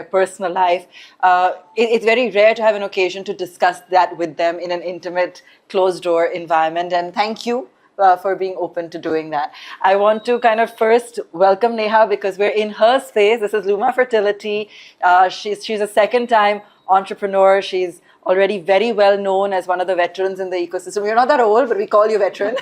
personal life. It's very rare to have an occasion to discuss that with them in an intimate, closed-door environment. And thank you for being open to doing that. I want to kind of first welcome Neha because we're in her space. This is Luma Fertility. She's a second-time entrepreneur. She's already very well known as one of the veterans in the ecosystem. You're not that old, but we call you veteran.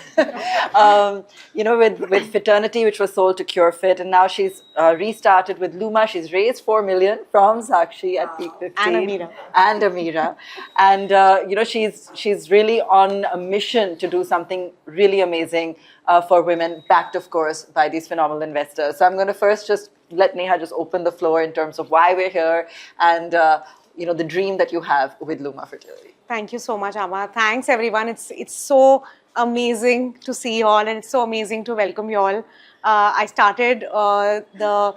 With Fraternity, which was sold to CureFit, and now she's restarted with Luma. She's raised 4 million from Sakshi at Peak 15 and Amira, and she's really on a mission to do something really amazing for women, backed of course by these phenomenal investors. So I'm going to first just let Neha just open the floor in terms of why we're here and the dream that you have with Luma Fertility. Thank you so much, Amma. Thanks, everyone. It's so amazing to see you all, and it's so amazing to welcome you all. I started the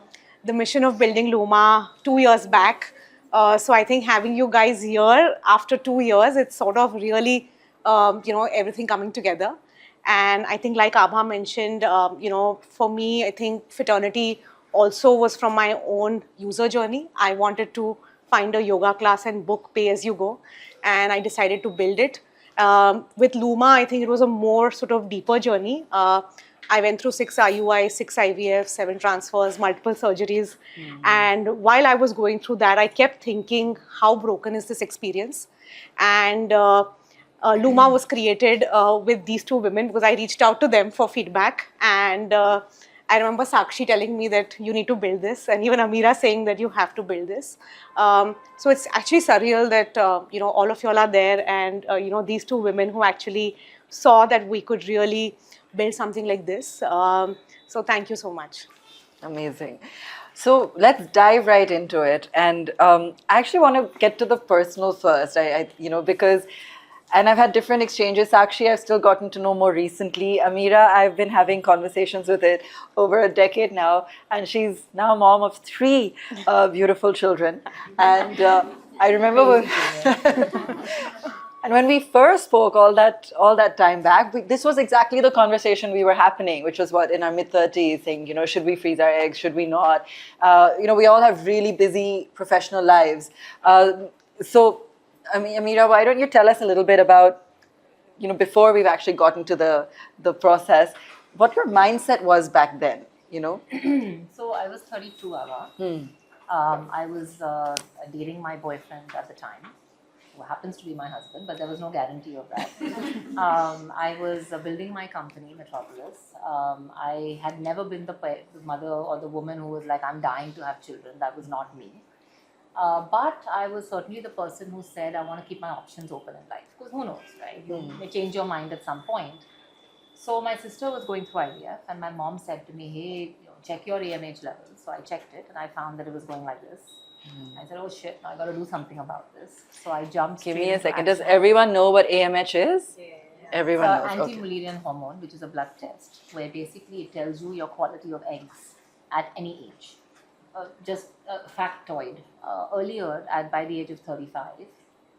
mission of building Luma 2 years back. So I think having you guys here after 2 years, it's sort of really, everything coming together. And I think like Abha mentioned, for me, I think Fraternity also was from my own user journey. I wanted to find a yoga class and book pay as you go. And I decided to build it. With Luma, I think it was a more sort of deeper journey. I went through 6 IUIs, 6 IVF, 7 transfers, multiple surgeries. And while I was going through that, I kept thinking, how broken is this experience? And Luma was created with these 2 women because I reached out to them for feedback. And I remember Sakshi telling me that you need to build this, and even Amira saying that you have to build this. So it's actually surreal that all of y'all are there, and these 2 women who actually saw that we could really build something like this. So thank you so much. Amazing. So let's dive right into it, and I actually want to get to the personal first. Because. And I've had different exchanges. Sakshi, I've still gotten to know more recently. Amira, I've been having conversations with it over a decade now. And she's now mom of 3 beautiful children. And I remember and when we first spoke all that time back, this was exactly the conversation we were having, which was in our mid-30s, saying, should we freeze our eggs? Should we not? We all have really busy professional lives. Amira, why don't you tell us a little bit about, before we've actually gotten to the process, what your mindset was back then, So I was 32, Ava. I was dating my boyfriend at the time, who happens to be my husband, but there was no guarantee of that. I was building my company, Metropolis. I had never been the mother or the woman who was like, I'm dying to have children. That was not me. But I was certainly the person who said, I want to keep my options open in life. Because who knows, right? You may change your mind at some point. So my sister was going through IVF, and my mom said to me, hey, check your AMH levels. So I checked it, and I found that it was going like this. I said, oh shit, I got to do something about this. So I jumped straight. Give me a second. Does everyone know what AMH is? Yeah. Everyone knows. Anti-Mullerian hormone, which is a blood test, where basically it tells you your quality of eggs at any age. Just a factoid. Earlier, by the age of 35,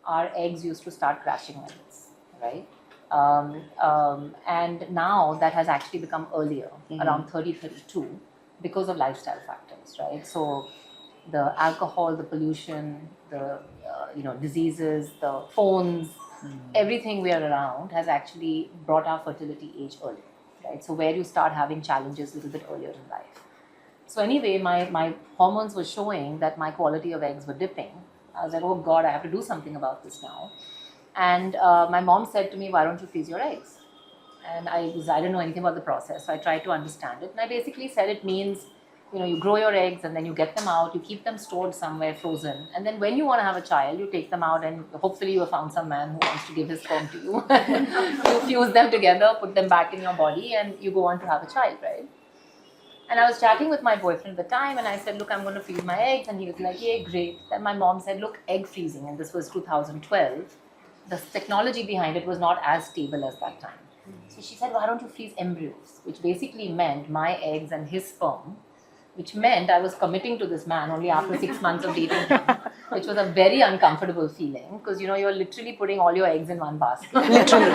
our eggs used to start crashing like this, right? And now that has actually become earlier, around 30, 32, because of lifestyle factors, right? So the alcohol, the pollution, the diseases, the phones, everything we are around has actually brought our fertility age earlier, right? So where you start having challenges a little bit earlier in life. So anyway, my hormones were showing that my quality of eggs were dipping. I was like, oh God, I have to do something about this now. And my mom said to me, why don't you freeze your eggs? And I didn't know anything about the process, so I tried to understand it. And I basically said it means, you grow your eggs and then you get them out, you keep them stored somewhere frozen. And then when you want to have a child, you take them out and hopefully you have found some man who wants to give his sperm to you. You fuse them together, put them back in your body, and you go on to have a child, right? And I was chatting with my boyfriend at the time, and I said, look, I'm going to freeze my eggs. And he was like, yeah, great. Then my mom said, look, egg freezing, and this was 2012. The technology behind it was not as stable as that time. So she said, why don't you freeze embryos? Which basically meant my eggs and his sperm, which meant I was committing to this man only after 6 months of dating him. which was a very uncomfortable feeling because you're literally putting all your eggs in one basket. Literally.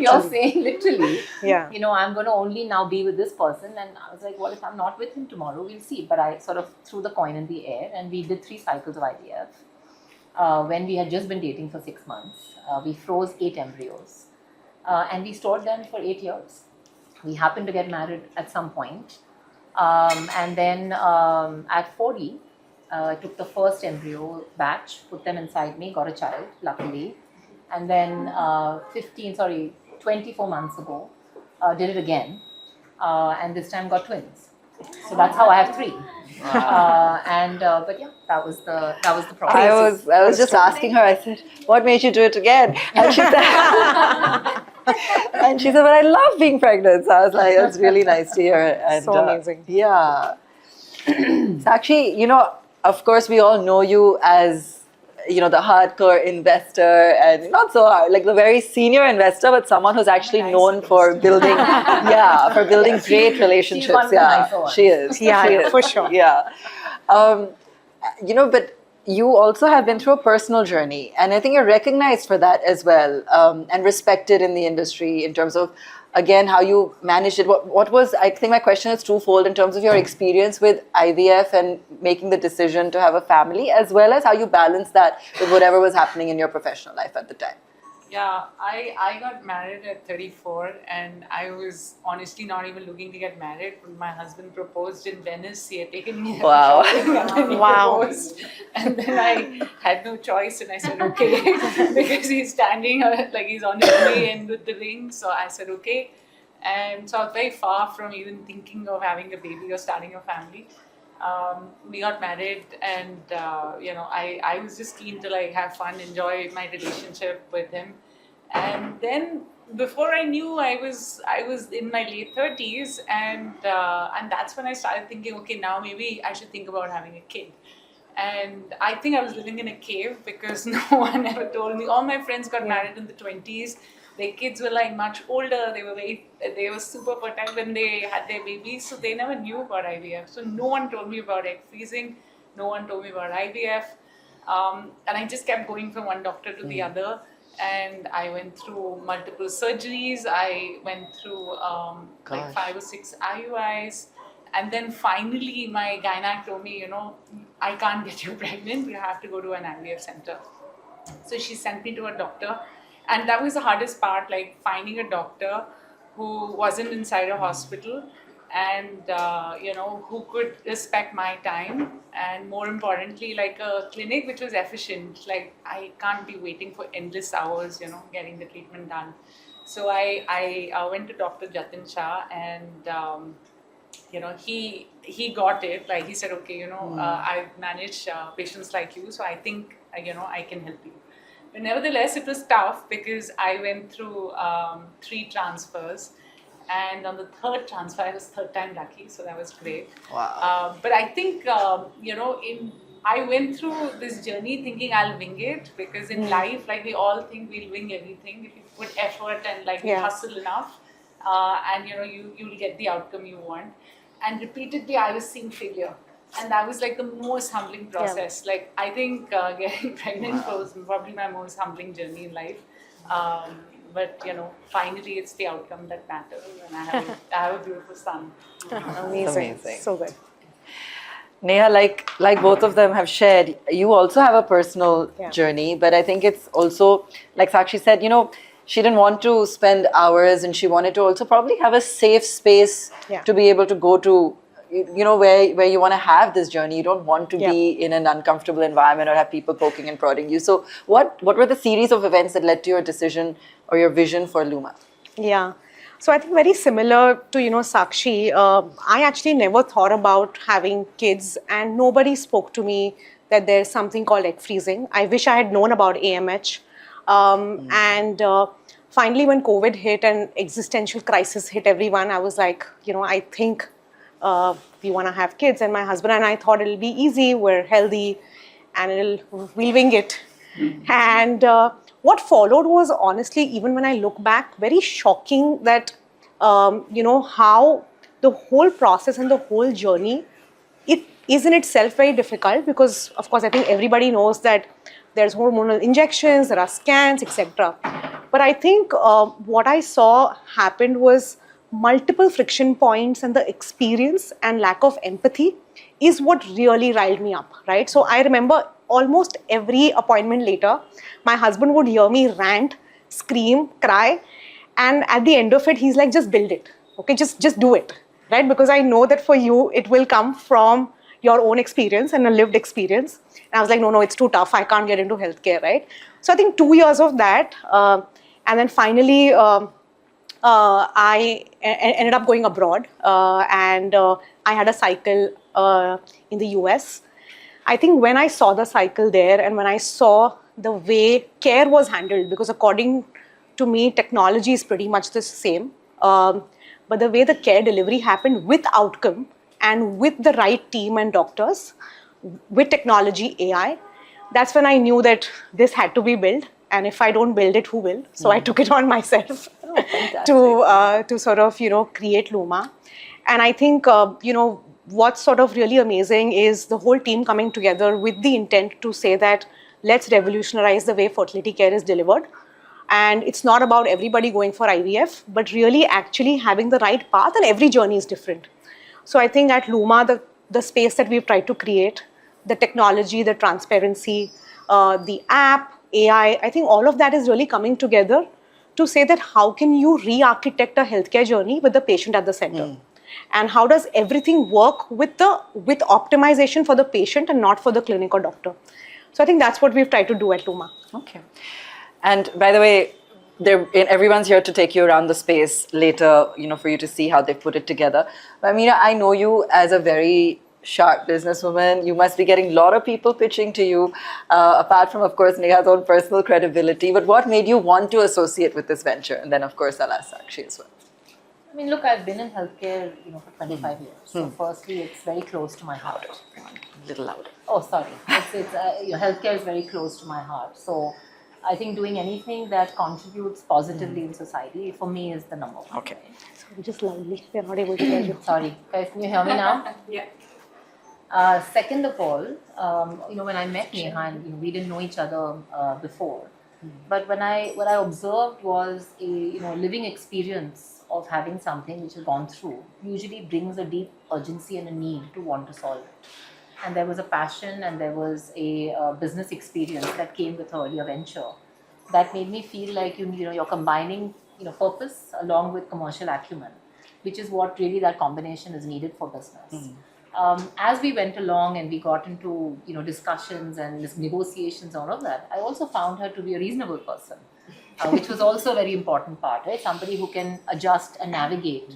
You're saying literally, Yeah. I'm going to only now be with this person, and I was like, well, if I'm not with him tomorrow, we'll see. But I sort of threw the coin in the air, and we did 3 cycles of IVF. When we had just been dating for 6 months, we froze 8 embryos, and we stored them for 8 years. We happened to get married at some point. And then at 40, I took the first embryo batch, put them inside me, got a child, luckily. And then 24 months ago, did it again. And this time got twins. So that's how I have 3. But yeah, that was the process. I was just asking her, I said, what made you do it again? And she said, but I love being pregnant. So I was like, that's really nice to hear. And, So amazing. Yeah. Sakshi, of course, we all know you as, the hardcore investor, and not so hard, like the very senior investor, but someone who's actually known for building, great relationships. She's one of the nicer ones. She is. Yeah, She is. for sure. Yeah. But you also have been through a personal journey, and I think you're recognized for that as well, and respected in the industry in terms of, again, how you managed it. What was, I think my question is twofold in terms of your experience with IVF and making the decision to have a family, as well as how you balance that with whatever was happening in your professional life at the time. Yeah, I got married at 34, and I was honestly not even looking to get married. When my husband proposed in Venice, he had taken me Wow. shopping, and then he proposed. And then I had no choice, and I said okay, because he's standing like he's on his way in with the ring. So I said okay, and so I was very far from even thinking of having a baby or starting a family. We got married, and I was just keen to like have fun, enjoy my relationship with him. And then before I knew, I was in my late 30s, and that's when I started thinking, okay, now maybe I should think about having a kid. And I think I was living in a cave because no one ever told me. All my friends got married in the 20s. Their kids were like much older. They were super fertile when they had their babies, so they never knew about IVF. So no one told me about egg freezing. No one told me about IVF. And I just kept going from one doctor to the other. And I went through multiple surgeries. I went through like 5 or 6 IUIs. And then finally, my gynac told me, I can't get you pregnant. You have to go to an IVF center. So she sent me to a doctor. And that was the hardest part, like finding a doctor who wasn't inside a hospital and, who could respect my time. And more importantly, like a clinic which was efficient. Like I can't be waiting for endless hours, getting the treatment done. So I went to Dr. Jatin Shah, and, he got it. Like he said, okay, I've managed patients like you. So I think, I can help you. But nevertheless, it was tough because I went through 3 transfers, and on the 3rd transfer, I was 3rd time lucky, so that was great. Wow. But I think, I went through this journey thinking I'll wing it, because in life, like we all think we'll wing everything if you put effort and like you hustle enough, and you'll get the outcome you want. And repeatedly, I was seeing failure. And that was like the most humbling process. Yeah. Like I think getting pregnant was probably my most humbling journey in life. But finally it's the outcome that matters, and I have a beautiful son. Amazing. So good. Neha, like both of them have shared, you also have a personal journey, but I think it's also, like Sakshi said, she didn't want to spend hours, and she wanted to also probably have a safe space to be able to go to, where you want to have this journey. You don't want to be in an uncomfortable environment or have people poking and prodding you. So what were the series of events that led to your decision or your vision for Luma? Yeah. So I think very similar to, Sakshi, I actually never thought about having kids, and nobody spoke to me that there's something called egg freezing. I wish I had known about AMH. And finally, when COVID hit and existential crisis hit everyone, I was like, I think we want to have kids. And my husband and I thought it'll be easy, we're healthy, and we'll wing it. And what followed was, honestly, even when I look back, very shocking that, how the whole process and the whole journey, it is in itself very difficult because, of course, I think everybody knows that there's hormonal injections, there are scans, etc. But I think what I saw happened was multiple friction points, and the experience and lack of empathy is what really riled me up, right? So I remember almost every appointment later, my husband would hear me rant, scream, cry, and at the end of it, he's like, just build it, okay? Just do it, right? Because I know that for you, it will come from your own experience and a lived experience. And I was like, no, it's too tough. I can't get into healthcare, right? So I think 2 years of that, and then finally, I ended up going abroad, and I had a cycle in the US. I think when I saw the cycle there and when I saw the way care was handled, because according to me, technology is pretty much the same, but the way the care delivery happened with outcome and with the right team and doctors, with technology, AI, that's when I knew that this had to be built. And if I don't build it, who will? So I took it on myself to sort of, create Luma. And I think, what's sort of really amazing is the whole team coming together with the intent to say that let's revolutionize the way fertility care is delivered. And it's not about everybody going for IVF, but really actually having the right path, and every journey is different. So I think at Luma, the space that we've tried to create, the technology, the transparency, the app, AI, I think all of that is really coming together to say that how can you re-architect a healthcare journey with the patient at the center? And how does everything work with optimization for the patient and not for the clinic or doctor? So I think that's what we've tried to do at Luma. Okay. And by the way, everyone's here to take you around the space later, for you to see how they put it together. But Ameera, I know you as a very sharp businesswoman. You must be getting a lot of people pitching to you, apart from, of course, Neha's own personal credibility. But what made you want to associate with this venture? And then, of course, I'll ask Sakshi as well. I mean, look, I've been in healthcare, for 25 years. So firstly, it's very close to my heart. A little louder. Oh, sorry. Healthcare is very close to my heart. So I think doing anything that contributes positively in society, for me, is the number one. Okay. Sorry, just loudly. We're not able to hear you. Sorry. Guys, can you hear me now? Yeah. Second of all, when I met Neha, and we didn't know each other before, but what I observed was a living experience of having something which has gone through usually brings a deep urgency and a need to want to solve it. And there was a passion and there was a business experience that came with her earlier venture that made me feel like you're combining purpose along with commercial acumen, which is what really that combination is needed for business. As we went along and we got into discussions and negotiations, all of that, I also found her to be a reasonable person, which was also a very important part, right? Somebody who can adjust and navigate,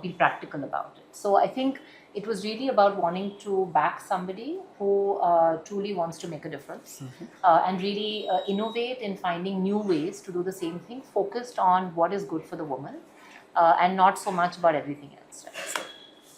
be practical about it. So I think it was really about wanting to back somebody who truly wants to make a difference, and really innovate in finding new ways to do the same thing, focused on what is good for the woman, and not so much about everything else. Right?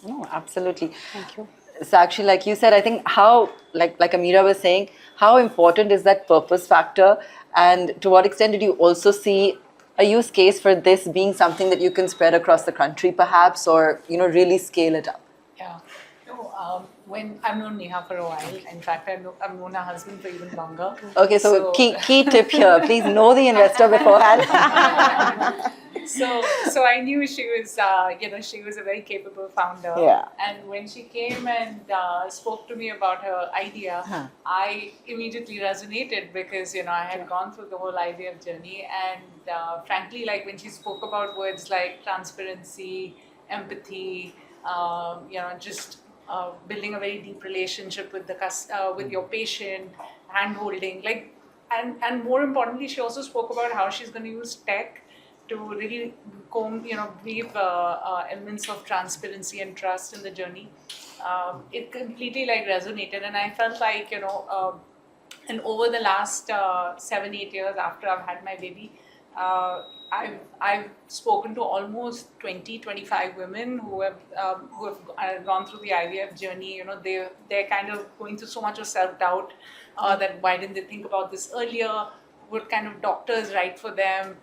No, absolutely. Thank you. So actually, like you said, I think how, like Ameera was saying, how important is that purpose factor, and to what extent did you also see a use case for this being something that you can spread across the country perhaps, or really scale it up? Yeah. No, when I've known Neha for a while. In fact, I've known her husband for even longer. Okay, so key tip here, please know the investor beforehand. So I knew she was, she was a very capable founder. Yeah. And when she came and spoke to me about her idea, I immediately resonated because, I had gone through the whole IVF journey. And frankly, like when she spoke about words like transparency, empathy, just building a very deep relationship with with your patient, hand-holding, and more importantly, she also spoke about how she's going to use tech to really weave elements of transparency and trust in the journey. It completely resonated, and I felt like, and over the last 7-8 years after I've had my baby, I've spoken to almost 20-25 women who have gone through the IVF journey. They're kind of going through so much of self-doubt that why didn't they think about this earlier? What kind of doctor is right for them?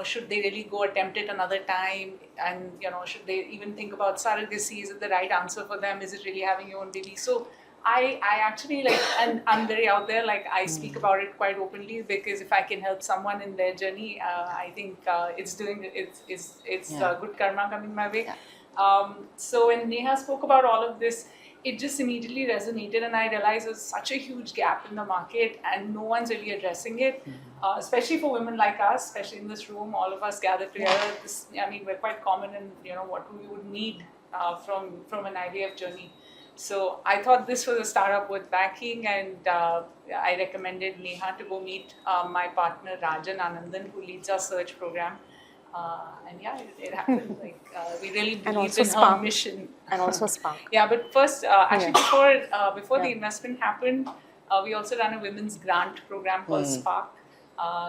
should they really go attempt it another time? And, should they even think about surrogacy? Is it the right answer for them? Is it really having your own baby? So I actually and I'm very out there, I speak about it quite openly, because if I can help someone in their journey, I think it's good karma coming my way. So when Neha spoke about all of this, it just immediately resonated, and I realized there's such a huge gap in the market and no one's really addressing it, especially for women like us, especially in this room, all of us gathered together. We're quite common in what we would need from an IVF journey. So I thought this was a startup worth backing, and I recommended Neha to go meet my partner Rajan Anandan, who leads our search program. And yeah, it happened. We really believe in her mission. And also Spark. Yeah, but first, actually, before the investment happened, we also ran a women's grant program called Spark.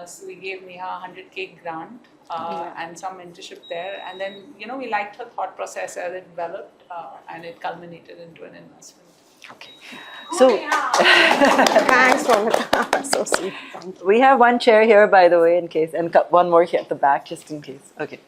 So we gave Neha a 100K grant and some mentorship there. And then, we liked her thought process as it developed, and it culminated into an investment. Okay. So Thanks, Romita. So sweet. we have one chair here, by the way, in case, and one more here at the back, just in case. Okay.